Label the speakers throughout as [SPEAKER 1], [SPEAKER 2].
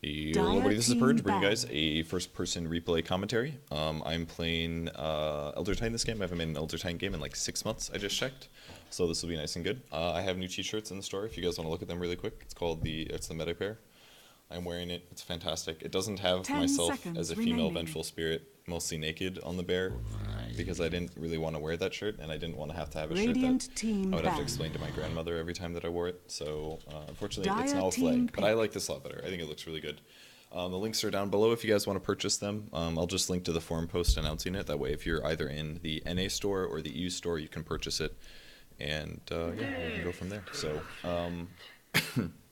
[SPEAKER 1] Yo, everybody, this is Purge, bringing you guys a first-person replay commentary. I'm playing Elder Titan this game. I haven't made an Elder Titan game in like 6 months, I just checked. So this will be nice and good. I have new t-shirts in the store if you guys want to look at them really quick. It's the meta pair. I'm wearing it. It's fantastic. It doesn't have myself as a female vengeful spirit, mostly naked on the bear, because I didn't really want to wear that shirt, and I didn't want to have a shirt that I would have to explain to my grandmother every time that I wore it. So unfortunately, it's now a flag, but I like this a lot better. I think it looks really good. The links are down below if you guys want to purchase them. I'll just link to the forum post announcing it. That way, if you're either in the NA store or the EU store, you can purchase it, and yeah, we can go from there. So.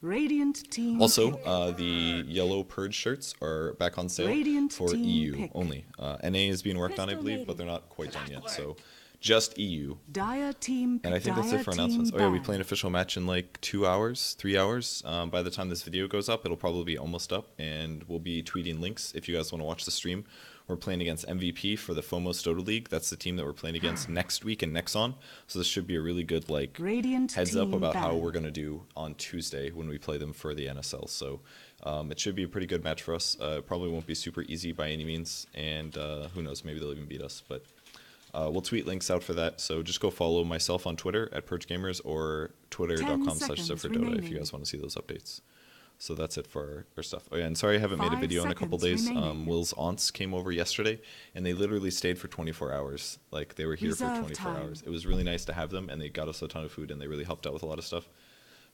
[SPEAKER 2] Radiant team
[SPEAKER 1] also, the yellow Purge shirts are back on sale for EU only. NA is being worked on, I believe, but they're not quite done yet. So, just EU. And I think that's it for announcements. Oh yeah, we play an official match in like 2 hours, 3 hours. By the time this video goes up, it'll probably be almost up, and we'll be tweeting links if you guys want to watch the stream. We're playing against MVP for the FOMOS Dota League. That's the team that we're playing against next week and next on. So this should be a really good like heads up about how we're going to do on Tuesday when we play them for the NSL. So it should be a pretty good match for us. Probably won't be super easy by any means, and who knows, maybe they'll even beat us. But we'll tweet links out for that. So just go follow myself on Twitter at PurgeGamers or twitter.com/SuffordDota if you guys want to see those updates. So that's it for our stuff. Oh yeah, and sorry I haven't made a video in a couple days. Will's aunts came over yesterday, and they literally stayed for 24 hours. Like, they were here for 24 hours. It was really nice to have them, and they got us a ton of food, and they really helped out with a lot of stuff.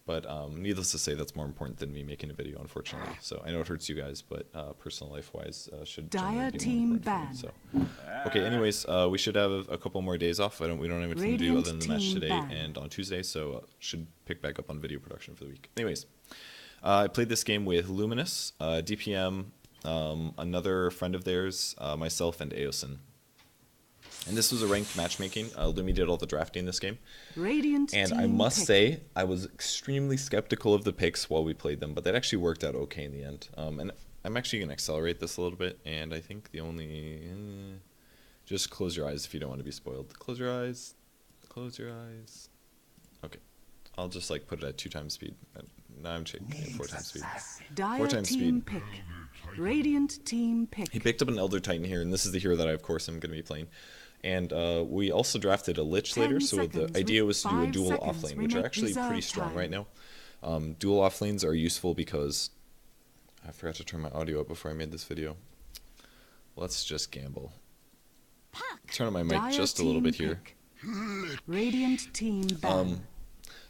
[SPEAKER 1] But needless to say, that's more important than me making a video, unfortunately. So I know it hurts you guys, but personal life-wise, should generally be more important for me. So, okay, anyways, we should have a couple more days off. We don't have anything to do other than the match today and on Tuesday, so should pick back up on video production for the week. Anyways. I played this game with Luminous, DPM, another friend of theirs, myself, and Aosin. And this was a ranked matchmaking. Lumi did all the drafting this game. And I must say, I was extremely skeptical of the picks while we played them, but that actually worked out okay in the end. And I'm actually going to accelerate this a little bit, and I think the only... just close your eyes if you don't want to be spoiled. Close your eyes. Close your eyes. Okay. I'll just like put it at 2 times speed. No, I'm checking 4 times speed. 4 times speed.
[SPEAKER 2] Radiant team pick.
[SPEAKER 1] He picked up an Elder Titan here, and this is the hero that I, of course, am going to be playing. And we also drafted a Lich later, so the idea was to do a dual offlane, which are actually pretty strong right now. Dual offlanes are useful because... I forgot to turn my audio up before I made this video. Let's just gamble. Turn on my mic just a little bit here.
[SPEAKER 2] Radiant team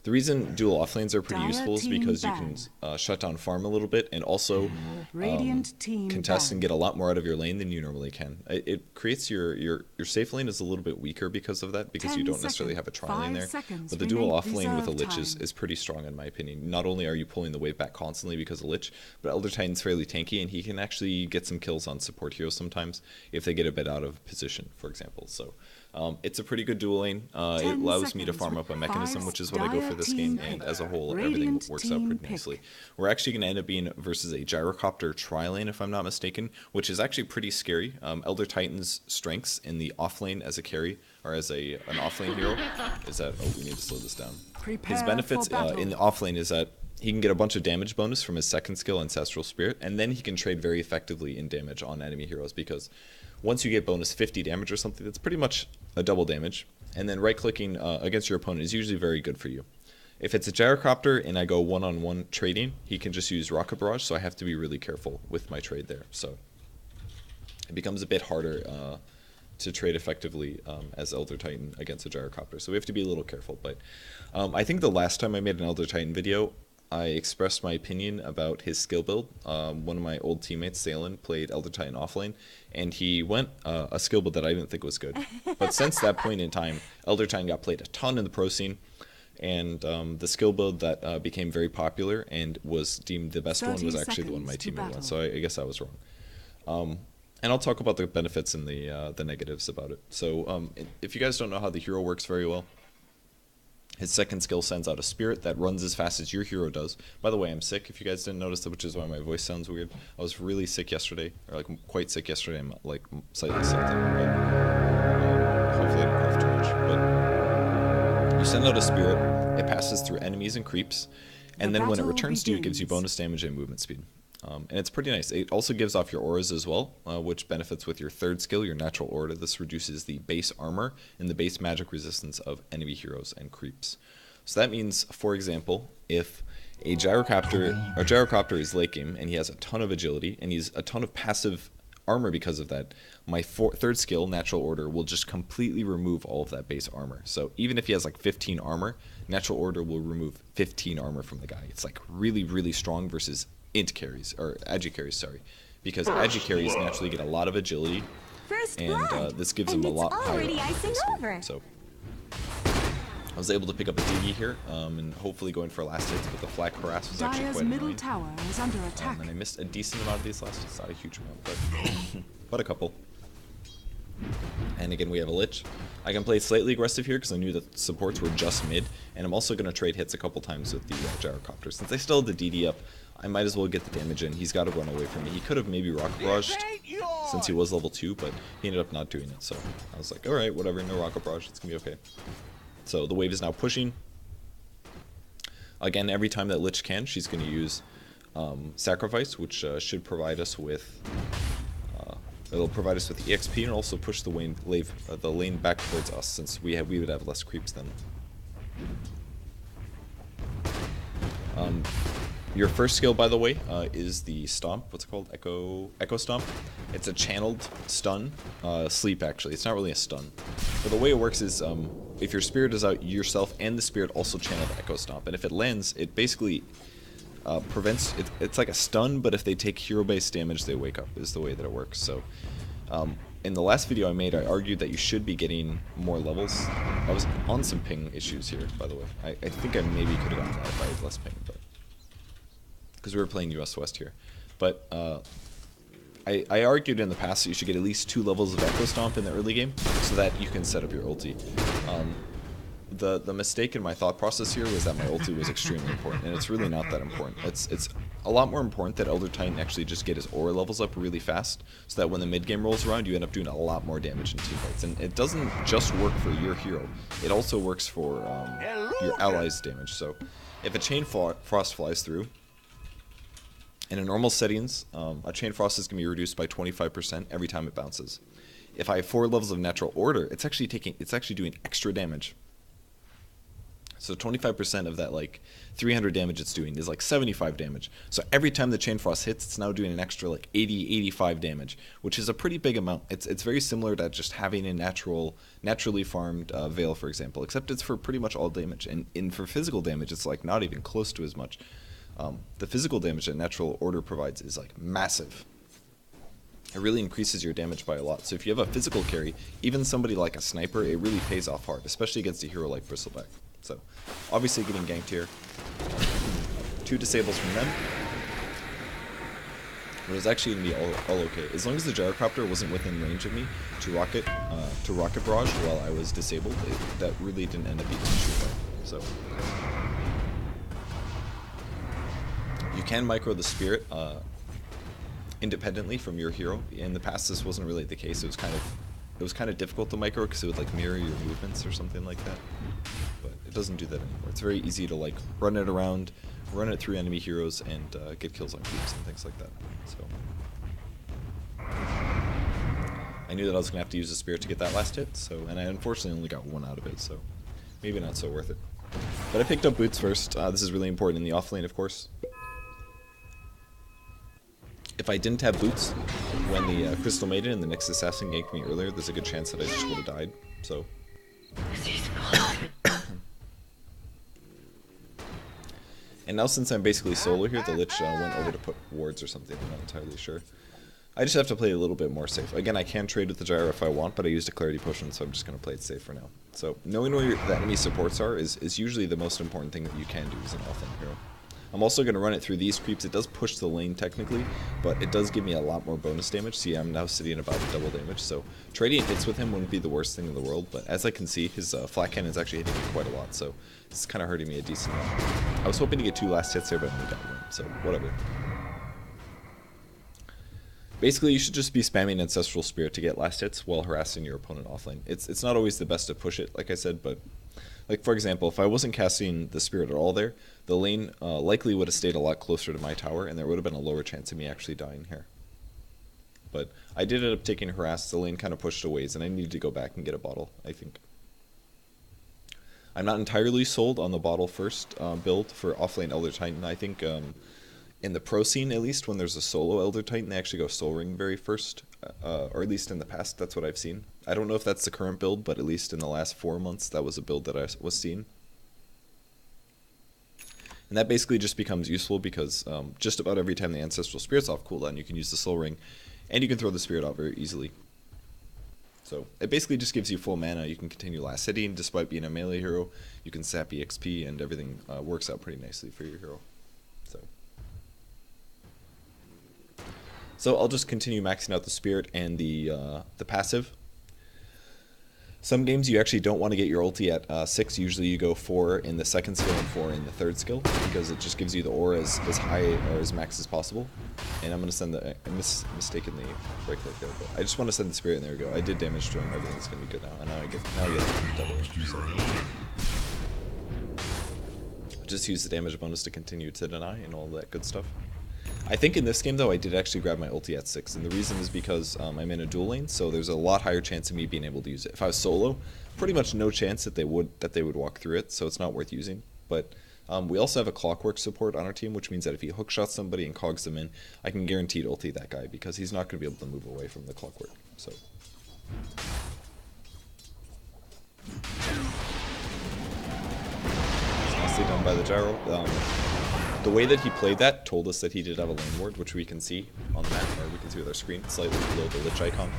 [SPEAKER 1] The reason dual offlanes are pretty useful is because you can shut down farm a little bit, and also contest and get a lot more out of your lane than you normally can. It creates your safe lane is a little bit weaker because of that, because you don't necessarily have a tri lane there. But the dual offlane with a Lich is pretty strong in my opinion. Not only are you pulling the wave back constantly because of Lich, but Elder Titan's fairly tanky, and he can actually get some kills on support heroes sometimes if they get a bit out of position, for example. So it's a pretty good dual lane. It allows me to farm up a mechanism, which is what I go for this game, and as a whole, everything works out pretty nicely. We're actually going to end up being versus a gyrocopter tri-lane, if I'm not mistaken, which is actually pretty scary. Elder Titan's strengths in the offlane as a carry, or as an offlane hero, is that... Oh, we need to slow this down. His benefits in the offlane is that he can get a bunch of damage bonus from his second skill, Ancestral Spirit, and then he can trade very effectively in damage on enemy heroes, because once you get bonus 50 damage or something, that's pretty much a double damage. And then right-clicking against your opponent is usually very good for you. If it's a gyrocopter and I go one-on-one trading, he can just use Rocket Barrage, so I have to be really careful with my trade there. So it becomes a bit harder to trade effectively as Elder Titan against a gyrocopter. So we have to be a little careful. But I think the last time I made an Elder Titan video, I expressed my opinion about his skill build. One of my old teammates, Salen, played Elder Titan offlane, and he went a skill build that I didn't think was good. But since that point in time, Elder Titan got played a ton in the pro scene, and the skill build that became very popular and was deemed the best one was actually the one my teammate won. So I guess I was wrong. And I'll talk about the benefits and the negatives about it. So if you guys don't know how the hero works very well, his second skill sends out a spirit that runs as fast as your hero does. By the way, I'm sick, if you guys didn't notice that, which is why my voice sounds weird. I was really sick yesterday, or like quite sick yesterday. I'm like slightly sick today, but hopefully I don't cough too much. But you send out a spirit, it passes through enemies and creeps, And then when it returns to you, it gives you bonus damage and movement speed. And it's pretty nice. It also gives off your auras as well, which benefits with your third skill, your natural aura. This reduces the base armor and the base magic resistance of enemy heroes and creeps. So that means, for example, if a gyrocopter is late game and he has a ton of agility and he's a ton of passive armor because of that, my third skill, natural order, will just completely remove all of that base armor. So even if he has like 15 armor, natural order will remove 15 armor from the guy. It's like really, really strong versus int carries, or agi carries, sorry. Because agi carries naturally get a lot of agility, and this gives them a lot higher over. So I was able to pick up a DD here, and hopefully going for last hits, but the flak harass was actually quite annoying.
[SPEAKER 2] Tower is under attack.
[SPEAKER 1] And I missed a decent amount of these last hits, not a huge amount, but a couple. And again, we have a Lich. I can play slightly aggressive here because I knew that supports were just mid, and I'm also going to trade hits a couple times with the gyrocopter. Since I still have the DD up, I might as well get the damage in. He's got to run away from me. He could have maybe rocket barraged since he was level 2, but he ended up not doing it. So I was like, alright, whatever, no rocket barrage, it's going to be okay. So the wave is now pushing. Again, every time that Lich can, she's going to use Sacrifice, which should provide us with... it'll provide us with EXP and also push the lane back towards us, since we would have less creeps then. Your first skill, by the way, is the Stomp. What's it called? Echo Stomp. It's a channeled stun. Sleep, actually. It's not really a stun. But the way it works is, if your spirit is out, yourself and the spirit also channel the Echo Stomp. And if it lands, it basically prevents... It's like a stun, but if they take hero-based damage, they wake up, is the way that it works. So, in the last video I made, I argued that you should be getting more levels. I was on some ping issues here, by the way. I think I maybe could have gotten that if I had less ping, but... because we were playing US West here. But I argued in the past that you should get at least 2 levels of Echo Stomp in the early game so that you can set up your ulti. The mistake in my thought process here was that my ulti was extremely important, and it's really not that important. It's a lot more important that Elder Titan actually just get his aura levels up really fast, so that when the mid game rolls around, you end up doing a lot more damage in teamfights. And it doesn't just work for your hero; it also works for your allies' damage. So, if a Chain Frost flies through, in a normal settings, a Chain Frost is going to be reduced by 25% every time it bounces. If I have 4 levels of natural order, it's actually doing extra damage. So 25% of that, like, 300 damage it's doing is like 75 damage. So every time the Chain Frost hits, it's now doing an extra like 80, 85 damage, which is a pretty big amount. It's very similar to just having a naturally farmed Veil, for example, except it's for pretty much all damage. And for physical damage, it's like not even close to as much. The physical damage that natural order provides is like massive. It really increases your damage by a lot. So if you have a physical carry, even somebody like a sniper, it really pays off hard, especially against a hero like Bristleback. So obviously getting ganked here. 2 disables from them. But it's actually going to be all okay. As long as the gyrocopter wasn't within range of me to rocket barrage while I was disabled, that really didn't end up being an issue. So you can micro the spirit independently from your hero. In the past, this wasn't really the case. It was kind of difficult to micro because it would like mirror your movements or something like that. But it doesn't do that anymore. It's very easy to like run it around, run it through enemy heroes, and get kills on creeps and things like that. So I knew that I was gonna have to use the spirit to get that last hit. So, and I unfortunately only got 1 out of it. So maybe not so worth it. But I picked up boots first. This is really important in the off lane, of course. If I didn't have boots when the Crystal Maiden and the Nyx Assassin ganked me earlier, there's a good chance that I just would have died. So. And now since I'm basically solo here, the Lich went over to put wards or something, I'm not entirely sure. I just have to play a little bit more safe. Again, I can trade with the gyro if I want, but I used a clarity potion, so I'm just going to play it safe for now. So knowing where the enemy supports are is usually the most important thing that you can do as an off-lane hero. I'm also going to run it through these creeps. It does push the lane technically, but it does give me a lot more bonus damage. See, I'm now sitting at about a double damage, so trading hits with him wouldn't be the worst thing in the world, but as I can see, his flat cannon is actually hitting me quite a lot, so it's kind of hurting me a decent amount. I was hoping to get 2 last hits there, but I only got 1, so whatever. Basically, you should just be spamming Ancestral Spirit to get last hits while harassing your opponent offlane. It's not always the best to push it, like I said, but Like, for example, if I wasn't casting the Spirit at all there, the lane likely would have stayed a lot closer to my tower, and there would have been a lower chance of me actually dying here. But I did end up taking Harass. The lane kind of pushed a ways, and I needed to go back and get a bottle, I think. I'm not entirely sold on the bottle first build for offlane Elder Titan. I think in the pro scene, at least, when there's a solo Elder Titan, they actually go Soul Ring very first. Or at least in the past, that's what I've seen. I don't know if that's the current build, but at least in the last 4 months, that was a build that I was seeing. And that basically just becomes useful because just about every time the Ancestral Spirit's off cooldown, you can use the Soul Ring, and you can throw the Spirit out very easily. So it basically just gives you full mana. You can continue last hitting despite being a melee hero. You can sap EXP, and everything works out pretty nicely for your hero. So I'll just continue maxing out the Spirit and the passive. Some games you actually don't want to get your ulti at 6. Usually you go 4 in the second skill and 4 in the third skill, because it just gives you the aura as high or as max as possible. And I'm going to send the... I mistakenly right click there, but I just want to send the Spirit, and there we go. I did damage to him. Everything's going to be good now. And now I get double. So. Just use the damage bonus to continue to deny and all that good stuff. I think in this game, though, I did actually grab my ulti at 6, and the reason is because I'm in a dual lane, so there's a lot higher chance of me being able to use it. If I was solo, pretty much no chance that they would walk through it, so it's not worth using. But we also have a clockwork support on our team, which means that if he hookshot somebody and cogs them in, I can guaranteed ulti that guy, because he's not going to be able to move away from the clockwork. So. Nicely done by the gyro. The way that he played that told us that he did have a lane ward, which we can see on the map, or we can see with our screen, slightly below the Lich icon.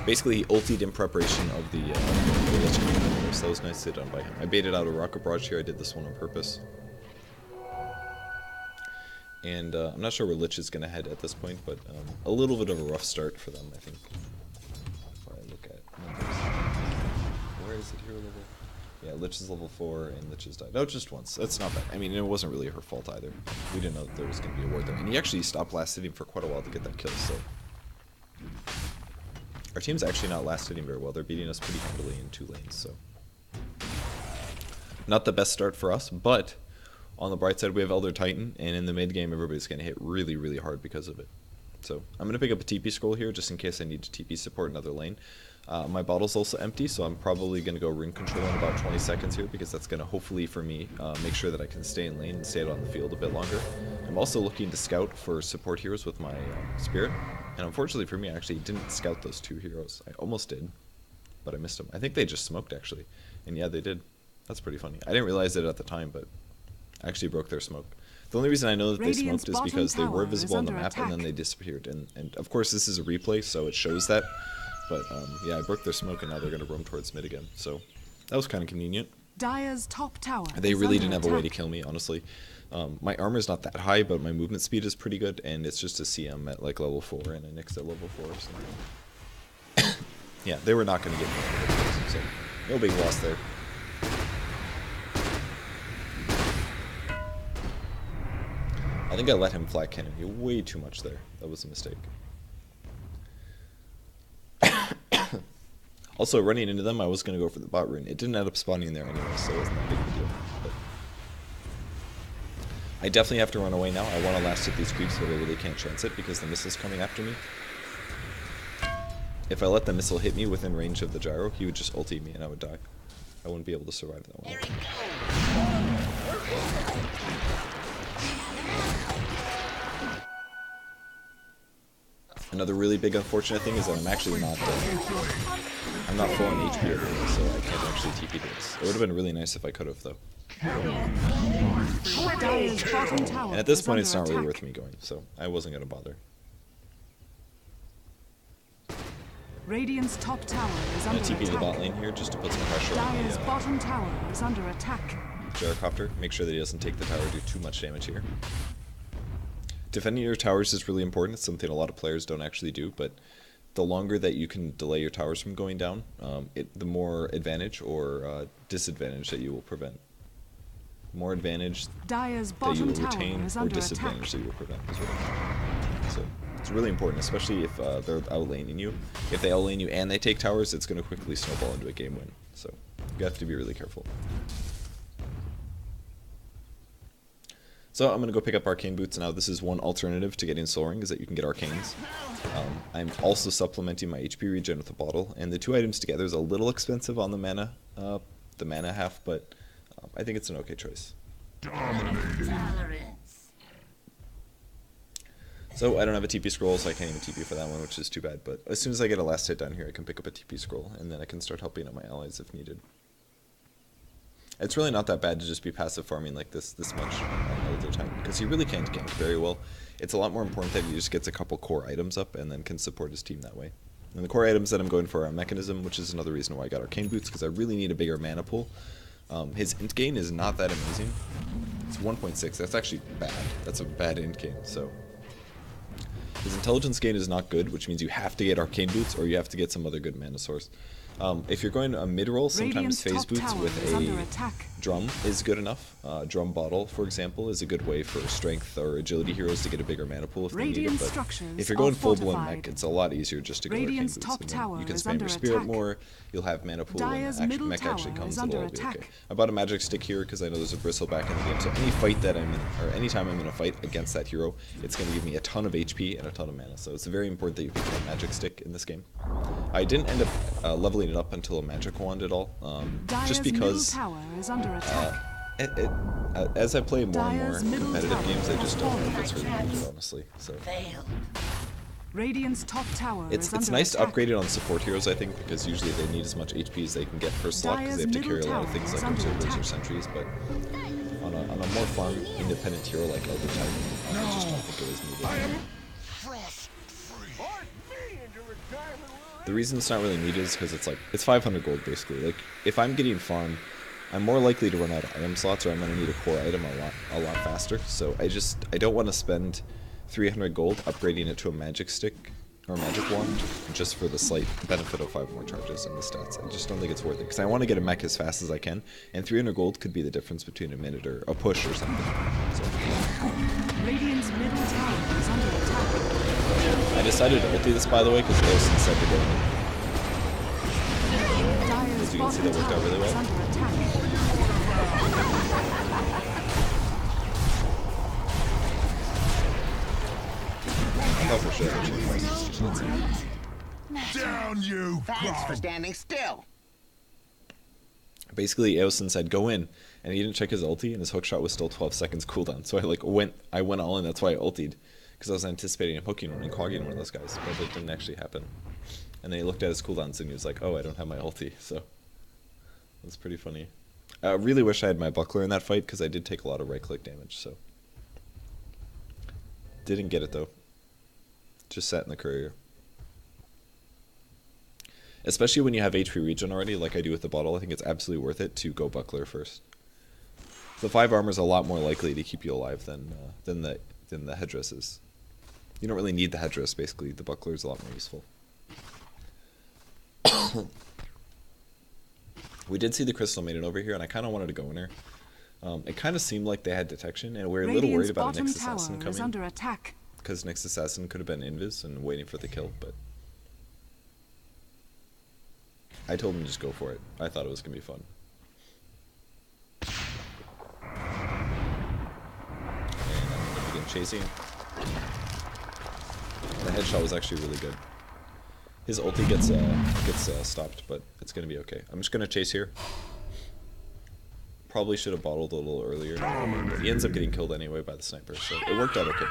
[SPEAKER 1] Basically, he ultied in preparation of the Lich icon, so that was nicely done by him. I baited out a rocket barrage here. I did this one on purpose. And I'm not sure where Lich is going to head at this point, but a little bit of a rough start for them, I think. Before I look at numbers. Where is it here level? Yeah, Lich is level 4, and Lich has died. No, just once. That's not bad. I mean, it wasn't really her fault either. We didn't know that there was going to be a ward there. And he actually stopped last hitting for quite a while to get that kill, so... Our team's actually not last hitting very well. They're beating us pretty handily in 2 lanes, so... Not the best start for us, but... On the bright side, we have Elder Titan, and in the mid game, everybody's going to hit really, really hard because of it. So, I'm going to pick up a TP scroll here, just in case I need to TP support another lane. My bottle's also empty, so I'm probably going to go rune control in about 20 seconds here, because that's going to hopefully, for me, make sure that I can stay in lane and stay out on the field a bit longer. I'm also looking to scout for support heroes with my Spirit, and unfortunately for me, I actually didn't scout those 2 heroes. I almost did, but I missed them. I think they just smoked, actually, and yeah, they did. That's pretty funny. I didn't realize it at the time, but I actually broke their smoke. The only reason I know that they smoked is because they were visible on the map and then they disappeared. And of course this is a replay, so it shows that. But yeah, I broke their smoke and now they're going to roam towards mid again. So that was kind of convenient.
[SPEAKER 2] Dire's top tower.
[SPEAKER 1] They really didn't have a way to kill me, honestly. My armor is not that high, but my movement speed is pretty good. And it's just a CM at like level 4 and a Nyx at level 4 or something. Yeah, they were not going to get me. So no big loss there. I think I let him flat cannon me way too much there. That was a mistake. Also, running into them, I was going to go for the bot rune. It didn't end up spawning there anyway, so it wasn't that big of a deal. But I definitely have to run away now. I want to last hit these creeps, but I really can't chance it because the missile's coming after me. If I let the missile hit me within range of the gyro, he would just ulti me and I would die. I wouldn't be able to survive that one. Another really big unfortunate thing is that I'm actually not I'm not full on HP over here, so I can't actually TP this. It would have been really nice if I could have, though. And at this point, it's not really worth me going, so I wasn't going to bother.
[SPEAKER 2] Radiant's top tower is
[SPEAKER 1] I'm
[SPEAKER 2] under
[SPEAKER 1] going to TP
[SPEAKER 2] attack.
[SPEAKER 1] the bot lane here just to put some pressure
[SPEAKER 2] Dire's
[SPEAKER 1] on the
[SPEAKER 2] bottom tower is under attack.
[SPEAKER 1] Gyrocopter. Make sure that he doesn't take the tower, do too much damage here. Defending your towers is really important. It's something a lot of players don't actually do, but the longer that you can delay your towers from going down, the more advantage or disadvantage that you will prevent. More advantage
[SPEAKER 2] Dire's
[SPEAKER 1] that you will
[SPEAKER 2] bottom
[SPEAKER 1] retain,
[SPEAKER 2] tower is
[SPEAKER 1] or
[SPEAKER 2] under
[SPEAKER 1] disadvantage
[SPEAKER 2] attack.
[SPEAKER 1] that you will prevent as well. So it's really important, especially if they're outlaning you. If they outlane you and they take towers, it's going to quickly snowball into a game win. So you have to be really careful. So I'm going to go pick up Arcane Boots now. This is one alternative to getting Soul Ring, is that you can get Arcanes. I'm also supplementing my HP regen with a bottle, and the two items together is a little expensive on the mana half, but I think it's an okay choice. So I don't have a TP scroll, so I can't even TP for that one, which is too bad. But as soon as I get a last hit down here, I can pick up a TP scroll, and then I can start helping out my allies if needed. It's really not that bad to just be passive farming like this much on Elder Titan, because he really can't gank very well. It's a lot more important that he just gets a couple core items up and then can support his team that way. And the core items that I'm going for are Mechanism, which is another reason why I got Arcane Boots, because I really need a bigger mana pool. His int gain is not that amazing. It's 1.6. That's actually bad. That's a bad int gain. So his intelligence gain is not good, which means you have to get Arcane Boots or you have to get some other good mana source. If you're going a mid-roll, sometimes Phase Boots with a drum is good enough. Drum Bottle, for example, is a good way for strength or agility heroes to get a bigger mana pool if they need it. But if you're going full-blown mech, it's a lot easier just to go Arcane Boots. And then you can spam your spirit more, you'll have mana pool, and mech actually comes, it'll all be okay. I bought a magic stick here because I know there's a bristleback in the game, so any fight that I'm in, or anytime I'm in a fight against that hero, it's going to give me a ton of HP and a ton of mana, so it's very important that you pick a magic stick in this game. I didn't end up leveling it up until a magic wand at all, just because as I play more and more competitive games, I just don't know if it's really needed, honestly. So
[SPEAKER 2] Radiant's top tower
[SPEAKER 1] it's nice to upgrade it on support heroes, I think, because usually they need as much HP as they can get per slot because they have to carry a lot of things like observers or sentries. But on a more farm independent hero like Elder Titan, I just don't think it was needed. The reason it's not really needed is because it's 500 gold basically. Like if I'm getting farm, I'm more likely to run out of item slots, or I'm gonna need a core item a lot faster. So I don't want to spend 300 gold upgrading it to a magic stick or a magic wand just for the slight benefit of 5 more charges in the stats. I just don't think it's worth it because I want to get a mech as fast as I can, and 300 gold could be the difference between a minute or a push or something. So.
[SPEAKER 2] Radiant's middle tower is under attack.
[SPEAKER 1] I decided to ulti this, by the way, because Wilson said to go in. As you can see, that worked out really well. I thought for sure that
[SPEAKER 3] Down you go! Thanks for standing still.
[SPEAKER 1] Basically, Eosin said go in, and he didn't check his ulti, and his hookshot was still 12 seconds cooldown. So I went all in. That's why I ultied, because I was anticipating a poking one and clogging one of those guys, but it didn't actually happen. And then he looked at his cooldowns and he was like, "Oh, I don't have my ulti." So that's pretty funny. I really wish I had my buckler in that fight because I did take a lot of right-click damage. So didn't get it though. Just sat in the courier. Especially when you have HP regen already, like I do with the bottle, I think it's absolutely worth it to go buckler first. The 5 armor is a lot more likely to keep you alive than the headdress is. You don't really need the headdress, basically. The buckler is a lot more useful. We did see the Crystal Maiden over here, and I kind of wanted to go in her. It kind of seemed like they had detection, and we were a little worried about a Nyx Assassin coming. Because Nyx Assassin could have been invis and waiting for the kill, but I told him to just go for it. I thought it was going to be fun. And I'm going to begin chasing. The headshot was actually really good. His ulti gets stopped, but it's going to be okay. I'm just going to chase here. Probably should have bottled a little earlier. He ends up getting killed anyway by the sniper, so it worked out okay.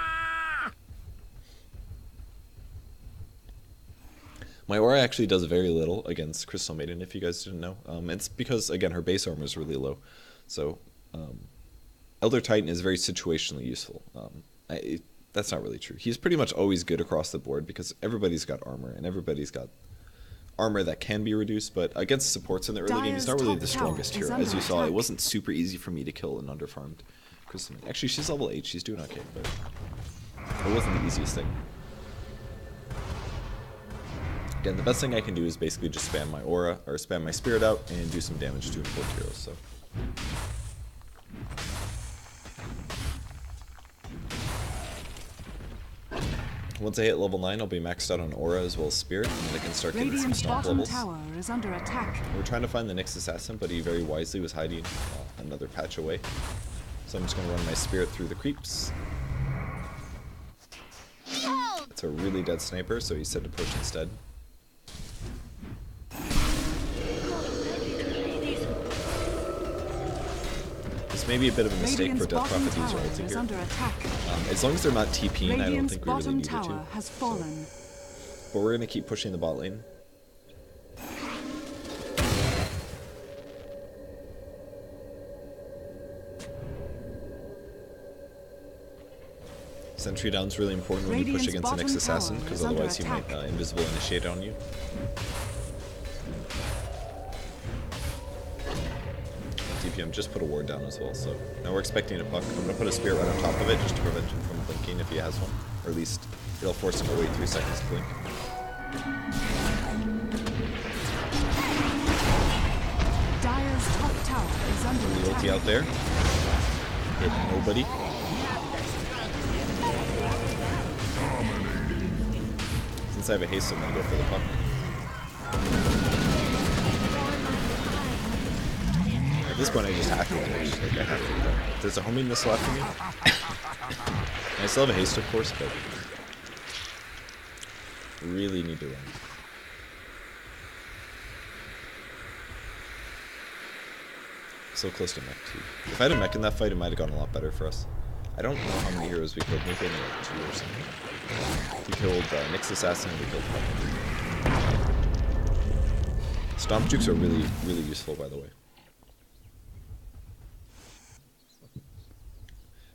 [SPEAKER 1] My aura actually does very little against Crystal Maiden, if you guys didn't know. It's because, again, her base armor is really low. So, Elder Titan is very situationally useful. That's not really true. He's pretty much always good across the board because everybody's got armor, and everybody's got armor that can be reduced, but against supports in the early game, he's not really the strongest hero. As you saw, it wasn't super easy for me to kill an underfarmed Crystal Maiden. Actually, she's level 8, she's doing okay, but it wasn't the easiest thing. Again, the best thing I can do is basically just spam my aura, or spam my spirit out, and do some damage to important heroes, so. Once I hit level 9, I'll be maxed out on aura as well as spirit, and I can start getting some stomp levels.
[SPEAKER 2] Tower is under attack.
[SPEAKER 1] We're trying to find the Nyx Assassin, but he very wisely was hiding another patch away. So I'm just going to run my spirit through the creeps. It's a really dead sniper, so he said to push instead. This may be a bit of a mistake for Death Prophet to use your ulti here. As long as they're not TPing, I don't think we really need it to. But we're going to keep pushing the bot lane. Sentry down's really important when you push against the next assassin, because otherwise he might invisible initiate on you. DPM just put a ward down as well, so now we're expecting a puck. I'm going to put a spear right on top of it just to prevent him from blinking if he has one, or at least it'll force him to wait 3 seconds to blink.
[SPEAKER 2] Dire's top tower is under
[SPEAKER 1] the ulti out there. Hit nobody. Since I have a haste, I'm going to go for the puck. At this point, I just have to damage. Like, I have to do that. There's a homing missile after me. I still have a haste, of course, but really need to run. So close to mech, too. If I had a mech in that fight, it might have gone a lot better for us. I don't know how many heroes we killed. Maybe only like 2 or something. We killed Nyx Assassin and we killed Puck. Stomp jukes are really, really useful, by the way.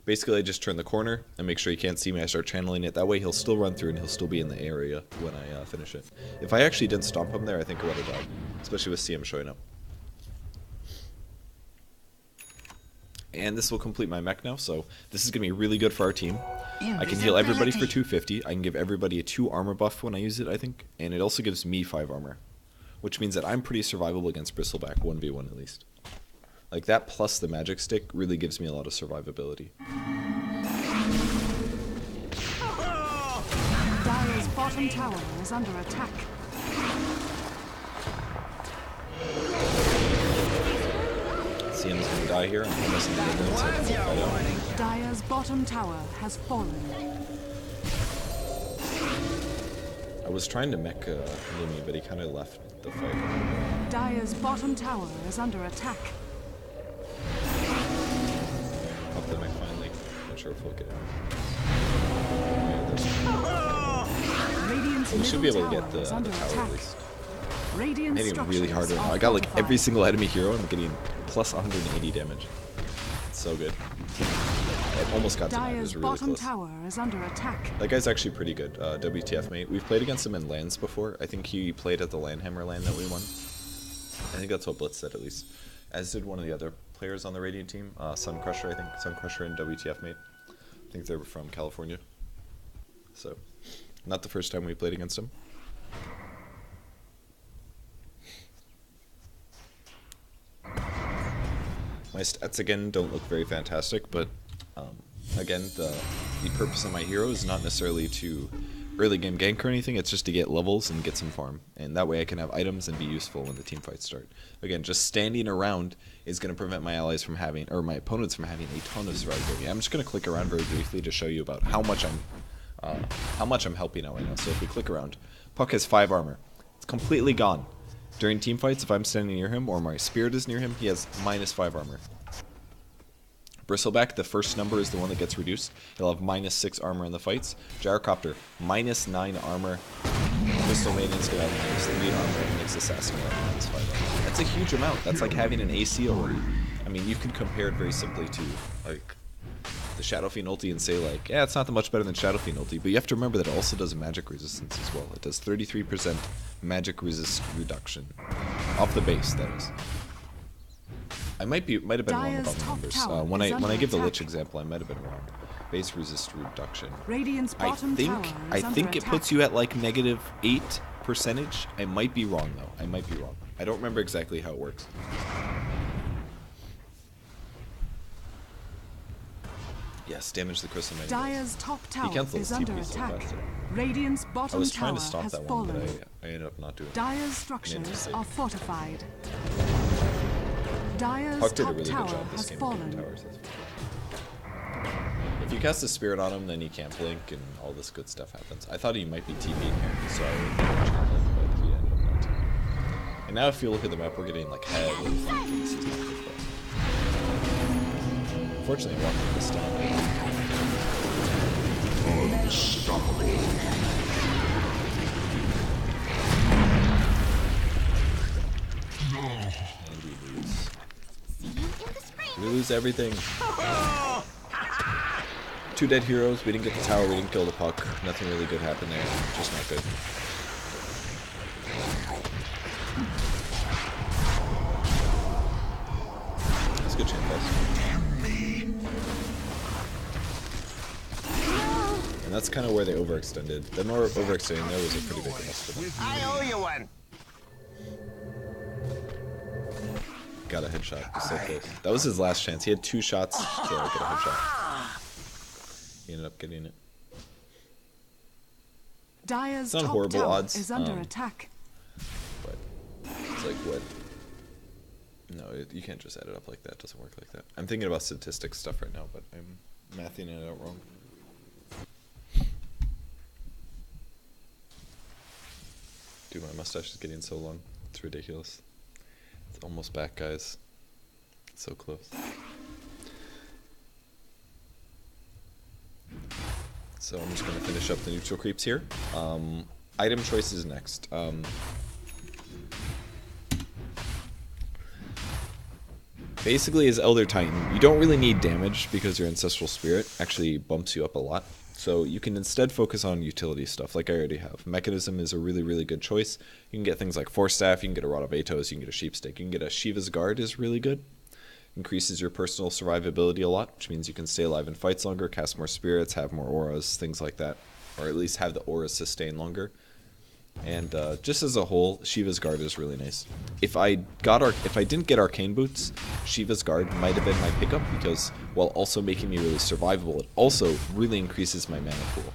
[SPEAKER 1] Basically, I just turn the corner and make sure he can't see me. I start channeling it. That way he'll still run through and he'll still be in the area when I finish it. If I actually didn't stomp him there, I think I would have died. Especially with CM showing up. And this will complete my mech now, so this is going to be really good for our team. I can heal everybody for 250. I can give everybody a 2 armor buff when I use it, I think. And it also gives me 5 armor. Which means that I'm pretty survivable against Bristleback, 1v1 at least. Like, that plus the magic stick really gives me a lot of survivability.
[SPEAKER 2] Dire's bottom tower is under attack.
[SPEAKER 1] CM's gonna die here. I'm missing the minions, so I can fight out.
[SPEAKER 2] Dire's bottom tower has fallen.
[SPEAKER 1] I was trying to mech Lumi, but he kind of left the fight.
[SPEAKER 2] Dire's bottom tower is under attack.
[SPEAKER 1] Up the mech finally. Not sure if we'll get
[SPEAKER 2] Radiant's
[SPEAKER 1] we should be able to get the tower at least. I'm hitting really hard right now. I got like every single enemy hero and I'm getting plus 180 damage. It's so good. I almost got denied. It was really close.
[SPEAKER 2] Tower is under attack.
[SPEAKER 1] That guy's actually pretty good. WTF mate. We've played against him in LANs before. I think he played at the Landhammer LAN that we won. I think that's what Blitz said at least. As did one of the other players on the Radiant team. Sun Crusher, I think. Sun Crusher and WTF mate. I think they were from California. So, not the first time we played against him. My stats again don't look very fantastic, but again, the purpose of my hero is not necessarily to early game gank or anything, it's just to get levels and get some farm. And that way I can have items and be useful when the team fights start. Again, just standing around is going to prevent my allies from having, or my opponents from having a ton of survivability. I'm just going to click around very briefly to show you about how much I'm helping out right now. So if we click around, Puck has 5 armor. It's completely gone. During team fights, if I'm standing near him or my spirit is near him, he has -5 armor. Bristleback, the first number is the one that gets reduced. He'll have -6 armor in the fights. Gyrocopter, -9 armor. Crystal Maiden's gonna have -3 armor, and Nyx Assassin will have -5 armor. That's a huge amount. That's like having an AC already. I mean, you can compare it very simply to like the Shadow Fiend ulti and say like, yeah, it's not that much better than Shadow Fiend ulti, but you have to remember that it also does magic resistance as well. It does 33% magic resist reduction off the base, that is. I might have been wrong about the numbers. When I give the Lich example, I might have been wrong. Base resist reduction. I think it puts you at like -8%. I might be wrong though. I might be wrong. I don't remember exactly how it works. Yes, damage the Crystal Maiden.
[SPEAKER 2] Dire's top tower is under attack. Radiant's bottom
[SPEAKER 1] I was trying to
[SPEAKER 2] tower
[SPEAKER 1] stop
[SPEAKER 2] has
[SPEAKER 1] that one,
[SPEAKER 2] fallen.
[SPEAKER 1] but I ended up not doing it.
[SPEAKER 2] Dire's structures are fortified. Dire's
[SPEAKER 1] Puck did a
[SPEAKER 2] top
[SPEAKER 1] really good
[SPEAKER 2] tower
[SPEAKER 1] job this
[SPEAKER 2] has
[SPEAKER 1] game
[SPEAKER 2] fallen.
[SPEAKER 1] with towers. you cast a spirit on him, then he can't blink, and all this good stuff happens. I thought he might be TPing here, so I would channel him, but he ended up not TPing. And now if you look at the map, we're getting like heavily flanked. This is not good for us. Unfortunately, walking this down.
[SPEAKER 4] Unstoppable.
[SPEAKER 1] And we lose. We lose everything. 2 dead heroes. We didn't get the tower. We didn't kill the puck. Nothing really good happened there. Just not good. That's a good chance, boss. And that's kind of where they overextended. The more overextending there was a pretty big loss for them.
[SPEAKER 3] I owe you one.
[SPEAKER 1] Got a headshot. He's so close. That was his last chance. He had 2 shots to get a headshot. He ended up getting it.
[SPEAKER 2] Dire's
[SPEAKER 1] It's not
[SPEAKER 2] top
[SPEAKER 1] horrible
[SPEAKER 2] tower
[SPEAKER 1] odds,
[SPEAKER 2] is under attack.
[SPEAKER 1] But it's like what? No, you can't just add it up like that. It doesn't work like that. I'm thinking about statistics stuff right now, but I'm mathing it out wrong. Dude, my mustache is getting so long. It's ridiculous. It's almost back, guys. It's so close. So I'm just going to finish up the neutral creeps here. Item choices next. Basically, as Elder Titan, you don't really need damage because your Ancestral Spirit actually bumps you up a lot. So you can instead focus on utility stuff, like I already have. Mechanism is a really, really good choice. You can get things like Force Staff, you can get a Rod of Atos, you can get a Sheep Stick, you can get a Shiva's Guard is really good. Increases your personal survivability a lot, which means you can stay alive in fights longer, cast more spirits, have more auras, things like that. Or at least have the auras sustain longer. And just as a whole, Shiva's Guard is really nice. If I didn't get Arcane Boots, Shiva's Guard might have been my pickup because while also making me really survivable, it also really increases my mana pool.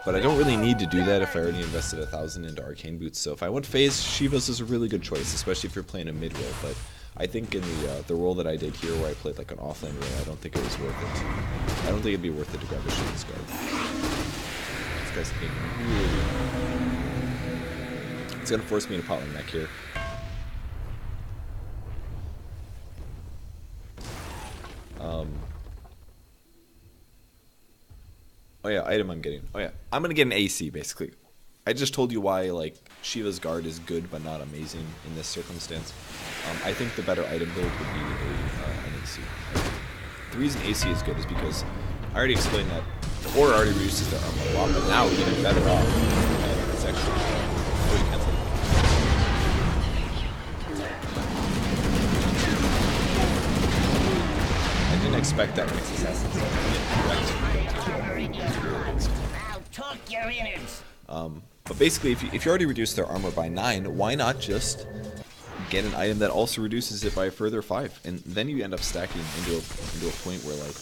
[SPEAKER 1] But I don't really need to do that if I already invested 1,000 into Arcane Boots. So if I went phase, Shiva's is a really good choice, especially if you're playing a mid role. But I think in the role that I did here, where I played like an offlane role, I don't think it was worth it. I don't think it'd be worth it to grab a Shiva's Guard. This guy's getting really. It's gonna force me to pot my mech here. Oh yeah, item I'm getting. Oh yeah, I'm gonna get an AC basically. I just told you why like Shiva's Guard is good but not amazing in this circumstance. I think the better item build would be an AC. The reason AC is good is because I already explained that the aura already reduces their armor a lot, but now we're getting better off. And it's actually I didn't expect that next assassin.
[SPEAKER 3] I'll talk your innards.
[SPEAKER 1] But basically, if you already reduced their armor by 9, why not just get an item that also reduces it by a further 5? And then you end up stacking into a point where like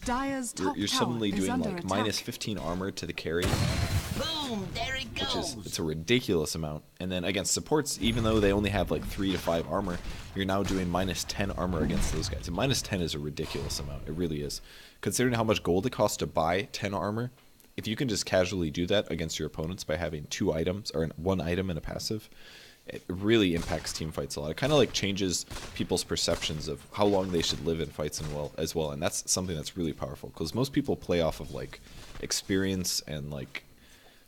[SPEAKER 2] Dire's top
[SPEAKER 1] you're
[SPEAKER 2] tower
[SPEAKER 1] suddenly
[SPEAKER 2] is
[SPEAKER 1] doing
[SPEAKER 2] under
[SPEAKER 1] like
[SPEAKER 2] attack.
[SPEAKER 1] minus 15 armor to the carry,
[SPEAKER 3] Boom, there it
[SPEAKER 1] which
[SPEAKER 3] goes.
[SPEAKER 1] is it's a ridiculous amount. And then against supports, even though they only have like 3 to 5 armor, you're now doing minus 10 armor against those guys. And minus 10 is a ridiculous amount. It really is. Considering how much gold it costs to buy 10 armor, if you can just casually do that against your opponents by having 2 items or 1 item and a passive, it really impacts team fights a lot. It kind of like changes people's perceptions of how long they should live in fights as well. And that's something that's really powerful because most people play off of like experience and like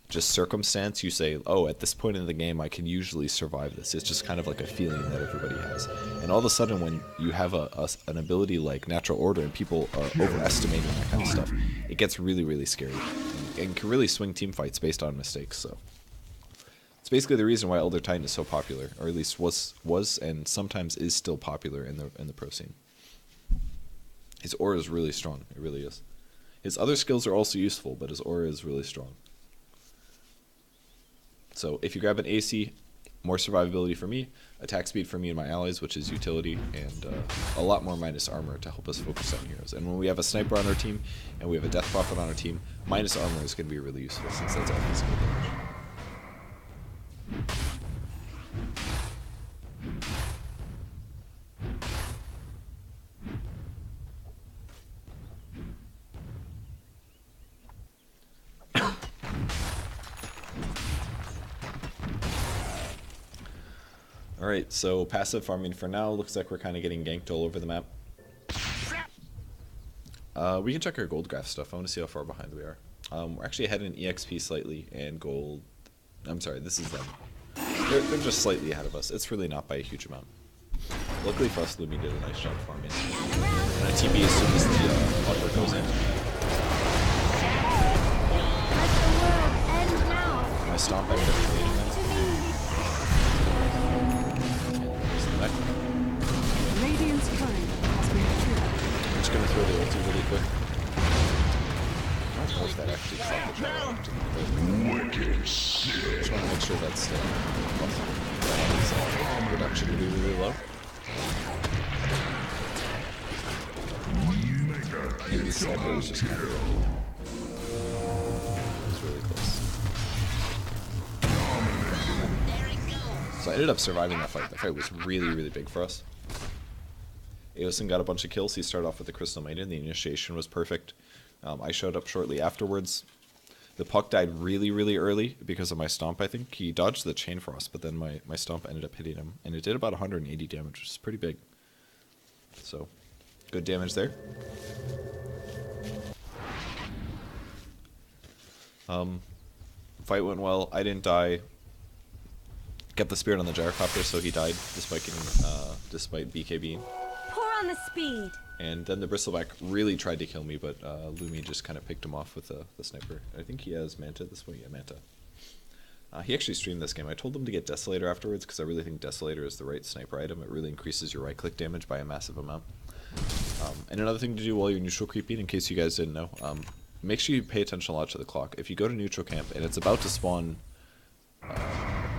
[SPEAKER 1] just circumstance. You say, oh, at this point in the game, I can usually survive this. It's just kind of like a feeling that everybody has. And all of a sudden, when you have an ability like Natural Order and people are overestimating that kind of stuff, it gets really, really scary and can really swing team fights based on mistakes. So it's basically the reason why Elder Titan is so popular, or at least was and sometimes is still popular in the pro scene. His aura is really strong. It really is. His other skills are also useful, but his aura is really strong. So if you grab an AC, more survivability for me, attack speed for me and my allies, which is utility, and a lot more minus armor to help us focus on heroes. And when we have a sniper on our team and we have a death prophet on our team, minus armor is going to be really useful since that's all physical damage. Alright, so passive farming for now. Looks like we're kind of getting ganked all over the map. We can check our gold graph stuff. I want to see how far behind we are. We're actually ahead in EXP slightly, and gold... I'm sorry, this is them. They're just slightly ahead of us. It's really not by a huge amount. Luckily for us, Lumi did a nice job farming. And I TP as soon as the upper goes in. My stomp ended up creating that. There's the neck.
[SPEAKER 2] Radiant's turret has been killed.
[SPEAKER 1] I'm just gonna throw the ulti really quick. I don't know if that actually stopped the shot. Just want to make sure that's still possible. Reduction to be really low. Maybe the sniper was just kind of lucky. It was really close. So I ended up surviving that fight. That fight was really, really big for us. Aosin got a bunch of kills. He started off with the Crystal Maiden. The initiation was perfect. I showed up shortly afterwards. The puck died really, really early because of my stomp, I think. He dodged the Chain Frost, but then my stomp ended up hitting him. And it did about 180 damage, which is pretty big. So, good damage there. Fight went well. I didn't die. Kept the spirit on the gyrocopter, so he died despite getting, despite BKBing.
[SPEAKER 5] Pour on the speed.
[SPEAKER 1] And then the Bristleback really tried to kill me, but Lumi just kind of picked him off with the sniper. I think he has Manta this way. Yeah, Manta. He actually streamed this game. I told him to get Desolator afterwards because I really think Desolator is the right sniper item. It really increases your right-click damage by a massive amount. And another thing to do while you're neutral creeping, in case you guys didn't know, make sure you pay attention a lot to the clock. If you go to neutral camp and it's about to spawn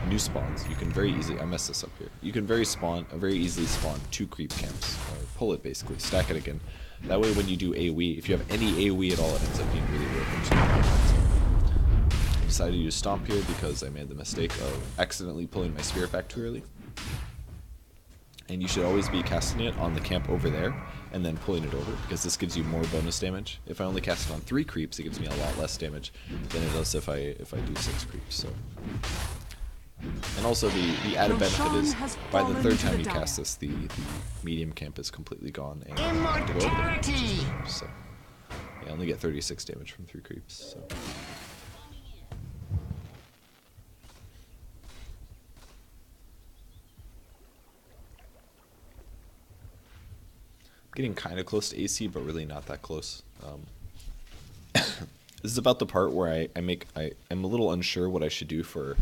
[SPEAKER 1] new spawns, you can very easily, I messed this up here, you can very easily spawn 2 creep camps, or pull it basically, stack it again. That way when you do AoE, if you have any AoE at all, it ends up being really worth it. I decided to use Stomp here because I made the mistake of accidentally pulling my Spirit back too early. And you should always be casting it on the camp over there, and then pulling it over, because this gives you more bonus damage. If I only cast it on 3 creeps, it gives me a lot less damage than it does if I do 6 creeps, so... And also the added benefit is, by the 3rd time you cast this, the medium camp is completely gone. And
[SPEAKER 3] Immortality!
[SPEAKER 1] So, yeah, I only get 36 damage from 3 creeps, so... Getting kind of close to AC, but really not that close. This is about the part where I'm a little unsure what I should do for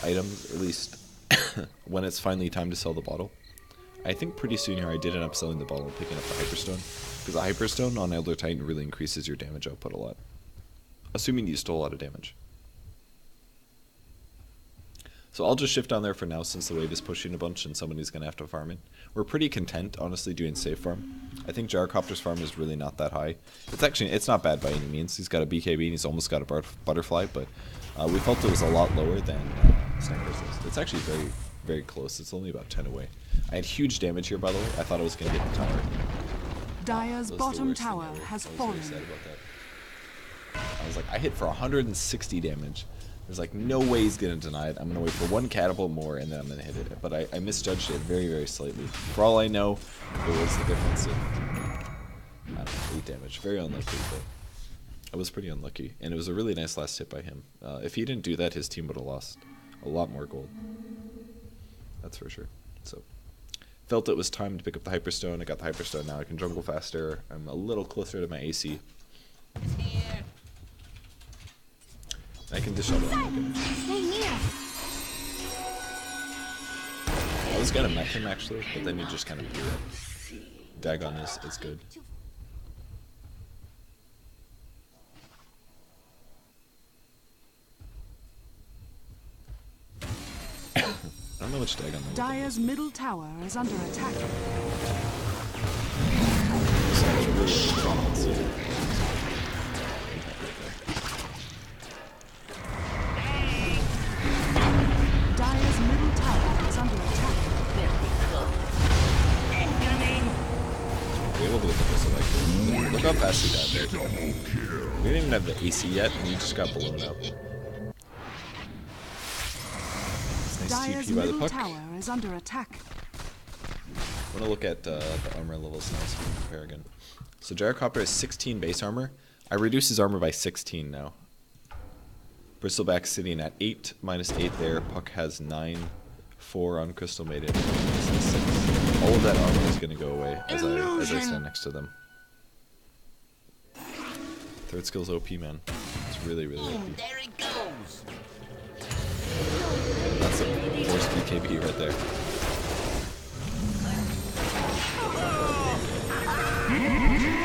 [SPEAKER 1] items, at least when it's finally time to sell the bottle. I think pretty soon here I did end up selling the bottle and picking up the Hyperstone, because the Hyperstone on Elder Titan really increases your damage output a lot, assuming you stole a lot of damage. So I'll just shift down there for now, since the wave is pushing a bunch and somebody's going to have to farm it. We're pretty content, honestly, doing safe farm. I think Gyrocopter's farm is really not that high. It's not bad by any means. He's got a BKB and he's almost got a butterfly, but we felt it was a lot lower than Sniper's list. It's actually very, very close. It's only about 10 away. I had huge damage here, by the way. I thought I was going to get the tower.
[SPEAKER 2] Dire's bottom tower has fallen.
[SPEAKER 1] Very sad about that. I was like, I hit for 160 damage. There's like no way he's going to deny it. I'm going to wait for 1 catapult more and then I'm going to hit it. But I misjudged it very, very slightly. For all I know, it was the difference of, I don't know, 8 damage. Very unlikely, but I was pretty unlucky. And it was a really nice last hit by him. If he didn't do that, his team would have lost a lot more gold. That's for sure. So, felt it was time to pick up the Hyperstone. I got the Hyperstone now. I can jungle faster. I'm a little closer to my AC. I can dish out a lot of damage. I was gonna mech him actually, but then you just kind of blew it. Dagon is good. I don't know which Dagon.
[SPEAKER 2] Dire's middle tower is under attack. Dire's middle tower is under attack.
[SPEAKER 1] We're able to get the pistol back here. Look how fast he died there. We didn't even have the AC yet, and he just got blown up. Nice
[SPEAKER 2] Dire's
[SPEAKER 1] TP by the
[SPEAKER 2] middle
[SPEAKER 1] puck.
[SPEAKER 2] tower is under attack.
[SPEAKER 1] I want to look at the armor levels now so we can compare again. So Gyrocopter has 16 base armor. I reduced his armor by 16 now. Bristleback sitting at 8, -8 there. Puck has 9, 4 on Crystal Maiden. 6. All of that armor is going to go away as I stand next to them. Third skill's OP, man. It's really, really OP.
[SPEAKER 3] Boom, there it goes.
[SPEAKER 1] That's a 4-speed KB right there.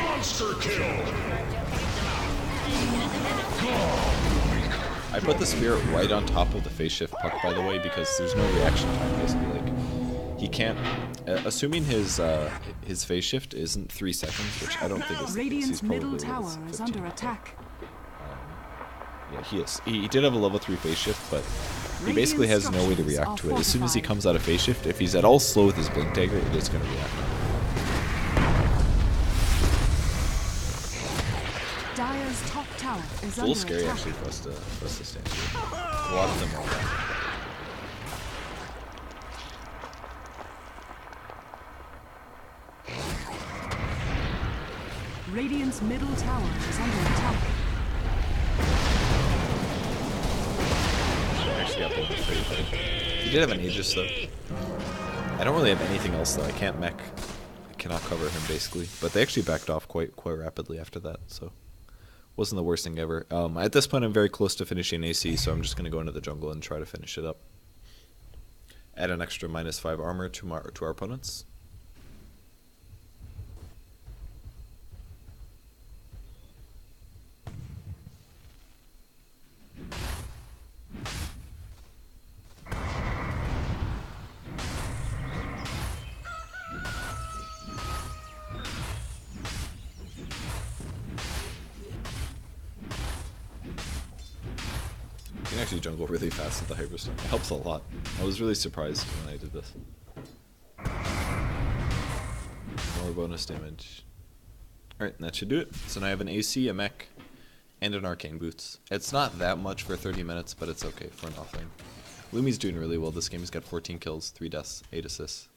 [SPEAKER 4] Monster kill!
[SPEAKER 1] I put the Spirit right on top of the phase shift puck, by the way, because there's no reaction time, basically. Like, he can't... assuming his phase shift isn't 3 seconds, which I don't think is the case.
[SPEAKER 2] Radiant's
[SPEAKER 1] He's probably
[SPEAKER 2] middle
[SPEAKER 1] like
[SPEAKER 2] tower is
[SPEAKER 1] 15.
[SPEAKER 2] under attack.
[SPEAKER 1] Yeah, he is. He did have a level 3 phase shift, but he basically has no way to react to it. As soon as he comes out of phase shift, if he's at all slow with his blink dagger, it is going to react.
[SPEAKER 2] Dire's top tower is
[SPEAKER 1] It's a
[SPEAKER 2] under
[SPEAKER 1] little scary
[SPEAKER 2] attack.
[SPEAKER 1] actually for us to stand here. A lot of them are that.
[SPEAKER 2] Radiant's middle tower is under attack.
[SPEAKER 1] Actually got both pretty good. He did have an Aegis though. I don't really have anything else though. I can't mech. I cannot cover him basically. But they actually backed off quite rapidly after that, so wasn't the worst thing ever. At this point I'm very close to finishing AC, so I'm just gonna go into the jungle and try to finish it up. Add an extra -5 armor to our opponents. You can actually jungle really fast with the Hyperstone. It helps a lot. I was really surprised when I did this. More bonus damage. Alright, that should do it. So now I have an AC, a mech, and an Arcane Boots. It's not that much for 30 minutes, but it's okay for an offlane. Lumi's doing really well this game. He's got 14 kills, 3 deaths, 8 assists.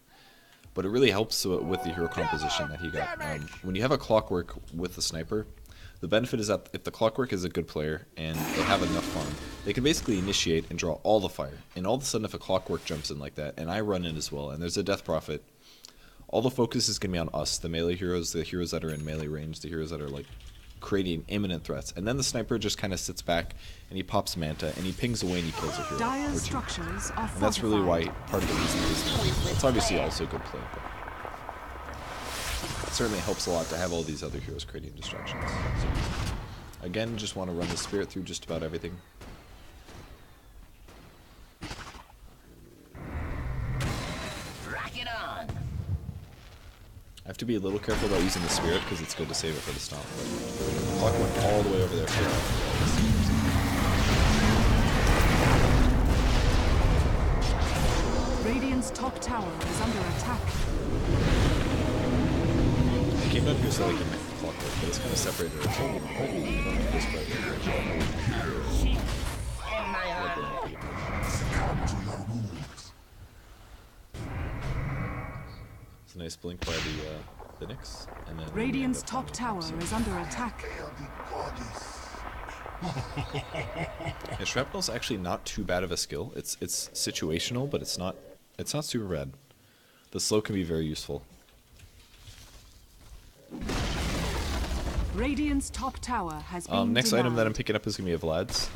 [SPEAKER 1] But it really helps with the hero composition that he got. When you have a Clockwork with the Sniper, the benefit is that if the Clockwork is a good player and they have enough farm, they can basically initiate and draw all the fire. And all of a sudden if a Clockwork jumps in like that, and I run in as well, and there's a Death Prophet, all the focus is going to be on us, the melee heroes, the heroes that are in melee range, the heroes that are like creating imminent threats. And then the Sniper just kind of sits back and he pops Manta and he pings away and he kills a hero.
[SPEAKER 2] Dire's
[SPEAKER 1] Or two.
[SPEAKER 2] structures are
[SPEAKER 1] And that's really why
[SPEAKER 2] fortified.
[SPEAKER 1] part of the reason is it's obviously also good play. But it certainly helps a lot to have all these other heroes creating distractions. So, again, just want to run the Spirit through just about everything.
[SPEAKER 3] Rock it on.
[SPEAKER 1] I have to be a little careful about using the Spirit because it's good to save it for the stomp. But the clock went all the way over there.
[SPEAKER 2] Radiant's top tower is under attack.
[SPEAKER 1] I came down here so I can make the clock work, but it's kind of separated. It's only quite easy to do this right here.
[SPEAKER 3] In my heart.
[SPEAKER 1] It's a nice blink by the Nyx, and then
[SPEAKER 2] Radiant's top tower is under attack.
[SPEAKER 1] Yeah, Shrapnel's actually not too bad of a skill. It's situational, but it's not super bad. The slow can be very useful.
[SPEAKER 2] Radiant's top tower has been
[SPEAKER 1] Next item that I'm
[SPEAKER 2] denied.
[SPEAKER 1] picking up is going to be a Vlad's.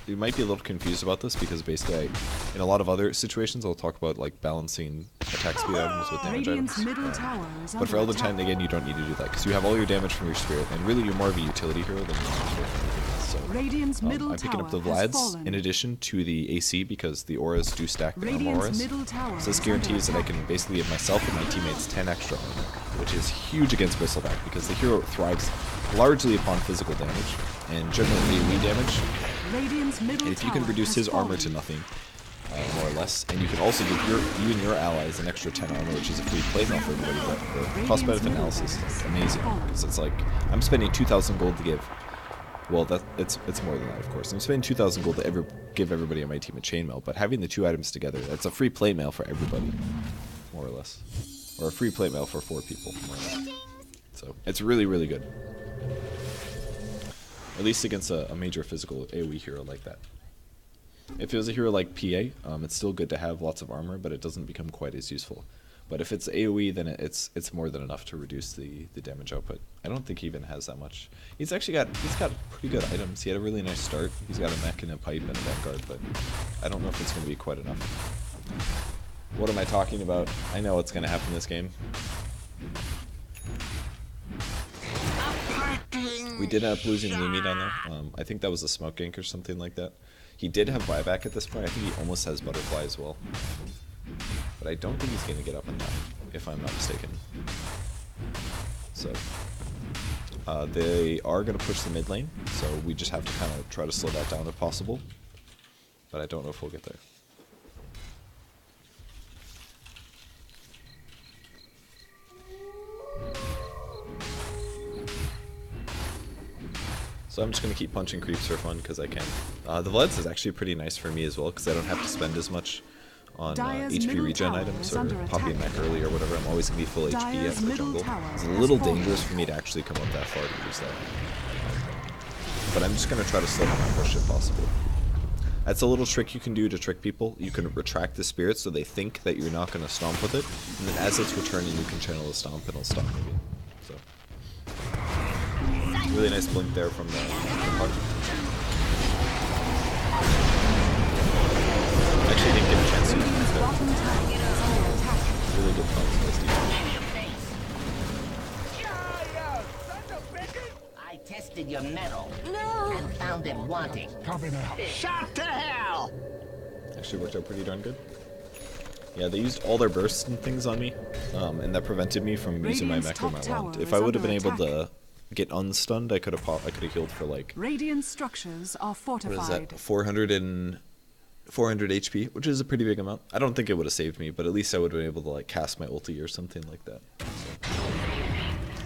[SPEAKER 1] You might be a little confused about this because basically in a lot of other situations I'll talk about like balancing attack speed items with damage
[SPEAKER 2] Radiant's
[SPEAKER 1] items.
[SPEAKER 2] middle tower is
[SPEAKER 1] But
[SPEAKER 2] under
[SPEAKER 1] for Elder
[SPEAKER 2] attack.
[SPEAKER 1] Titan, again, you don't need to do that because you have all your damage from your Spirit, and really you're more of a utility hero than you are anything else. So
[SPEAKER 2] Radiant's middle
[SPEAKER 1] I'm picking up the
[SPEAKER 2] tower has
[SPEAKER 1] Vlads
[SPEAKER 2] fallen.
[SPEAKER 1] in addition to the AC because the auras do stack the normal
[SPEAKER 2] Radiant's
[SPEAKER 1] auras.
[SPEAKER 2] middle tower
[SPEAKER 1] So this
[SPEAKER 2] is
[SPEAKER 1] guarantees that
[SPEAKER 2] under
[SPEAKER 1] I can basically give myself and my teammates 10 extra armor, which is huge against Bristleback because the hero thrives largely upon physical damage and generally AoE damage.
[SPEAKER 2] Radiant's middle
[SPEAKER 1] And if you can
[SPEAKER 2] tower
[SPEAKER 1] reduce
[SPEAKER 2] has
[SPEAKER 1] his armor
[SPEAKER 2] fallen.
[SPEAKER 1] to nothing, more or less, and you can also give you and your allies an extra 10 armor, which is a free play now for everybody, but the cost benefit analysis is like amazing because it's like I'm spending 2,000 gold to give Well, it's more than that, of course. I'm spending 2,000 gold to give everybody on my team a chainmail, but having the 2 items together, that's a free plate mail for everybody, more or less. Or a free plate mail for 4 people, more or less. So, it's really, really good. At least against a major physical AoE hero like that. If it was a hero like PA, it's still good to have lots of armor, but it doesn't become quite as useful. But if it's AoE, then it's more than enough to reduce the damage output. I don't think he even has that much. He's got pretty good items. He had a really nice start. He's got a mech and a pipe and a vanguard, but I don't know if it's going to be quite enough. What am I talking about? I know what's going to happen in this game. We did end up losing Lumi down there. I think that was a smoke gank or something like that. He did have buyback at this point. I think he almost has butterfly as well. But I don't think he's going to get up in time, if I'm not mistaken. So, they are going to push the mid lane, so we just have to kind of try to slow that down if possible. But I don't know if we'll get there. So I'm just going to keep punching creeps for fun because I can. The vods is actually pretty nice for me as well because I don't have to spend as much on HP regen items or popping a mech early or whatever. I'm always going to be full HP at the jungle. It's a little dangerous for me to actually come up that far to use that. But I'm just going to try to slow down my push if possible. That's a little trick you can do to trick people. You can retract the spirit so they think that you're not going to stomp with it. And then as it's returning, you can channel the stomp and it'll stop moving. So, really nice blink there from the puck. Actually didn't get a chance to use it there. Really good punch, nice defense.
[SPEAKER 3] I tested your metal and found it wanting. Shot to hell!
[SPEAKER 1] Actually worked out pretty darn good. Yeah, they used all their bursts and things on me, and that prevented me from using my mech or my wand. If I would have been able to get unstunned, I could have healed for like
[SPEAKER 2] Radiant structures are fortified.
[SPEAKER 1] what is that? 400 HP, which is a pretty big amount. I don't think it would have saved me, but at least I would have been able to like cast my ulti or something like that. So,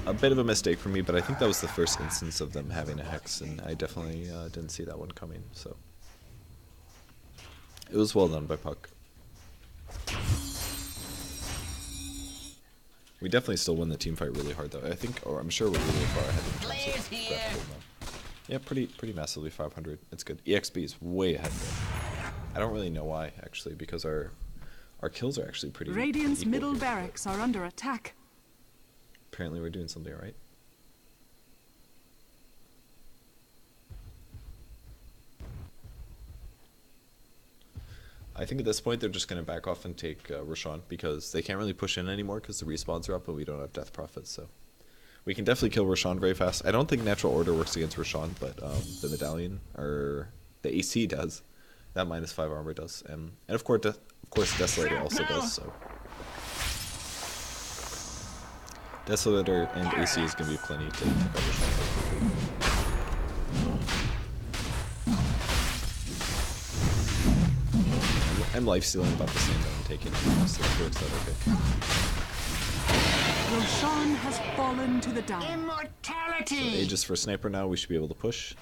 [SPEAKER 1] a bit of a mistake for me, but I think that was the first instance of them having a hex, and I definitely didn't see that one coming. So it was well done by Puck. We definitely still win the team fight really hard though. I think, or I'm sure we're really far ahead in terms of graph gold now. Yeah, pretty massively 500. It's good. EXP is way ahead though. I don't really know why actually, because our kills are actually pretty.
[SPEAKER 2] Radiant's
[SPEAKER 1] equal
[SPEAKER 2] middle
[SPEAKER 1] here,
[SPEAKER 2] barracks are under attack.
[SPEAKER 1] Apparently we're doing something right. I think at this point they're just going to back off and take Roshan because they can't really push in anymore because the respawns are up and we don't have death profits. So we can definitely kill Roshan very fast. I don't think natural order works against Roshan, but the medallion or the AC does. That -5 armor does, and of course Desolator also does. So Desolator and AC is going to be plenty to cover Roshan very quickly. I'm lifestealing about the same that I'm taking, so it works out okay.
[SPEAKER 2] Roshan has fallen to the down.
[SPEAKER 3] Immortality!
[SPEAKER 1] So Aegis for sniper now, we should be able to push.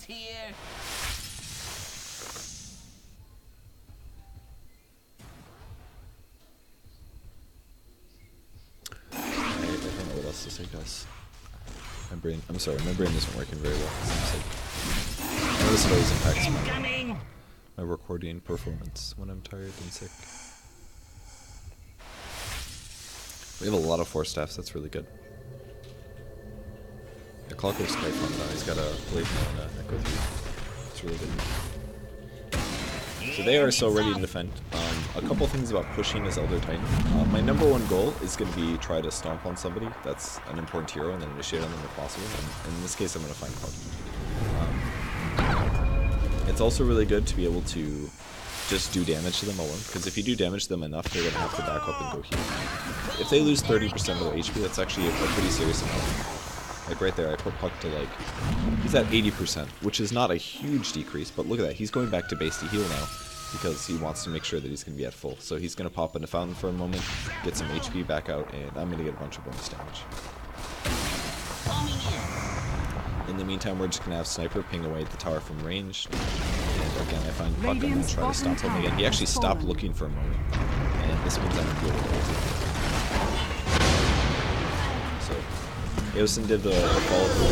[SPEAKER 3] Here.
[SPEAKER 1] I don't know what else to say, guys. My brain isn't working very well. I know this always impacts my recording performance when I'm tired and sick. We have a lot of 4 staffs, that's really good. The Clockwork's quite fun though. He's got a blade and a Echo 3. It's really good. So they are so ready to defend. A couple things about pushing as Elder Titan. My #1 goal is going to be try to stomp on somebody that's an important hero and then initiate on them if possible. And in this case, I'm going to find Puck. It's also really good to be able to just do damage to them alone, because if you do damage to them enough, they're gonna have to back up and go heal. If they lose 30% of their HP, that's actually a pretty serious amount. Like right there, I put Puck to like, he's at 80%, which is not a huge decrease, but look at that, he's going back to base to heal now, because he wants to make sure that he's going to be at full. So he's going to pop into Fountain for a moment, get some HP back out, and I'm going to get a bunch of bonus damage. In the meantime, we're just going to have Sniper ping away at the tower from range. And again, I find Puck, I'm going to try to stop him again. He actually stopped looking for a moment, and this means I'm going to be able to ult him. So, Eosin did the follow through.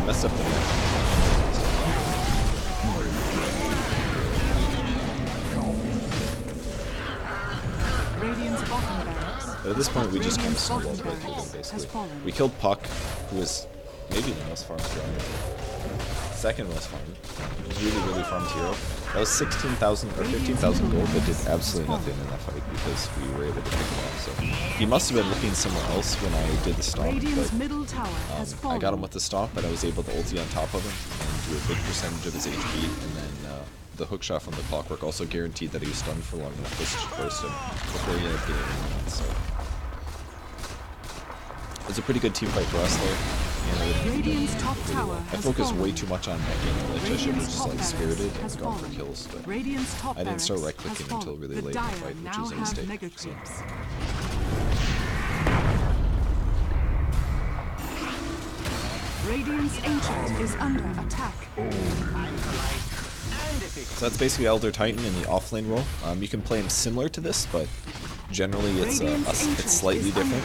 [SPEAKER 1] I messed up the match. But at this point, we just kind of snowballed right through them, basically. We killed Puck, who was maybe the most farmed hero. Second most farmed. Really farmed hero. That was 16,000 or 15,000 gold, but did absolutely nothing in that fight because we were able to pick him off. So he must have been looking somewhere else when I did the stomp, but I got him with the stomp, but I was able to ulti on top of him and do a big percentage of his HP, and then the hook shot from the clockwork also guaranteed that he was stunned for long enough to burst him before he ended up getting eliminated. So it was a pretty good team fight for us there. I focused way too much on necking, which I should have just like spirited and gone for kills, but I didn't start right clicking until really late in the fight, which was a mistake. So.
[SPEAKER 2] Radiant's Ancient is under attack.
[SPEAKER 1] So that's basically Elder Titan in the offlane role. You can play him similar to this, but generally it's slightly different.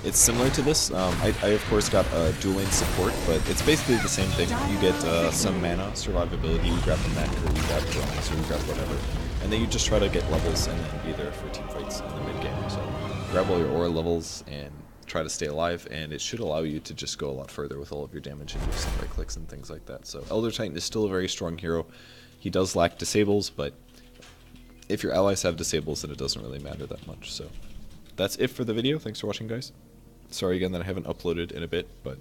[SPEAKER 1] It's similar to this. I of course got dual lane support, but it's basically the same thing. You get some mana, survivability, you grab the mech, or you grab drones, or you grab whatever. And then you just try to get levels and then be there for team fights in the mid game. So grab all your aura levels and try to stay alive, and it should allow you to just go a lot further with all of your damage and do some right clicks and things like that. So Elder Titan is still a very strong hero. He does lack disables, but if your allies have disables, then it doesn't really matter that much. So that's it for the video. Thanks for watching, guys. Sorry again that I haven't uploaded in a bit, but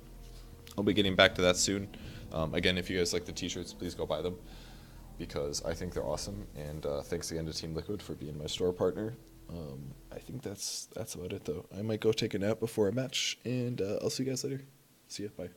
[SPEAKER 1] I'll be getting back to that soon. Again, if you guys like the t-shirts, please go buy them, because I think they're awesome. And thanks again to Team Liquid for being my store partner. I think that's about it, though. I might go take a nap before a match, and I'll see you guys later. See ya. Bye.